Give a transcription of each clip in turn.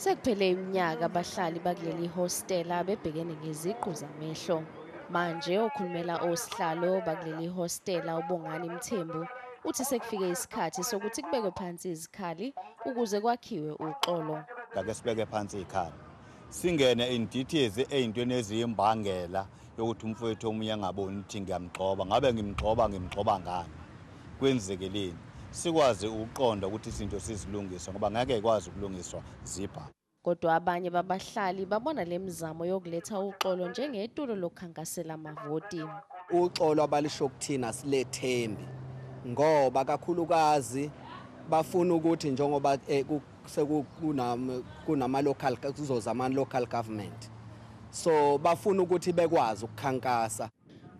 Sekuphele iminyaka abahlali bakuleli hostela bebhekene ngeziqu zamehlo. Manje okhulumela osihlalo bakuleli hostela uBongani Mthembu uthi sekufike isikhathi sokuthi kubekwe phansi izikhali ukuze kwakhiwe uxolo. Ake sibeke phansi izikhali. Singene indithizi ezintweni eziyimbangela yokuthi umfowethu omunye angaboni ukuthi ngiyamgxoba. Ngabe ngimgxoba ngani? Kwenzekeleni? Sikwazi ukuqonda ukuthi izinto sizilungisa ngoba ngeke ikwazi ukulungiswa zipha. Kodwa abanye babahlali babona lemizamo yokuletha uxolo njengetulo lokukhankasela amavoti. Uxolo abalisho kuthina silethembi ngoba kakhulukazi bafuna ukuthi njengoba kunama local kuzozama local government, so bafuna ukuthi bekwazi ukukhankasa.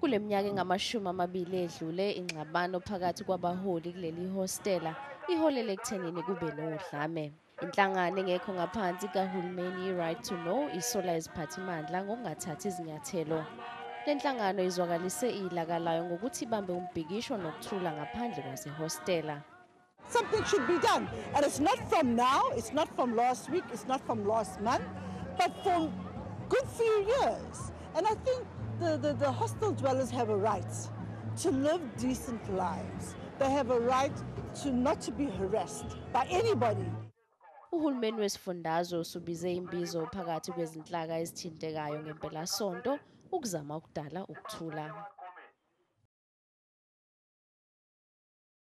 Kule minyaka engamashumi 2 edlule ingxabano phakathi kwabaholi kuleli hostela iholele ekuthenini kube nodlame. Inhlangano engekho ngaphansi kahulumeni i-Right to Know isola iziphathimandla ngokungathathi izinyathelo. Le nhlangano izwakalise ilaka layo ngokuthi ibambe umbhikisho nokuthula ngaphandle kwasehostela. Something should be done, and it's not from now, it's not from last week, it's not from last month, but for good few years. And I think the hostel dwellers have a right to live decent lives. They have a right to not to be harassed by anybody. Uhulumeni wesifundazwe usubize imbizo phakathi kwezinhlaka ezithintekayo ngempelasonto ukuzama ukudala ukuthula.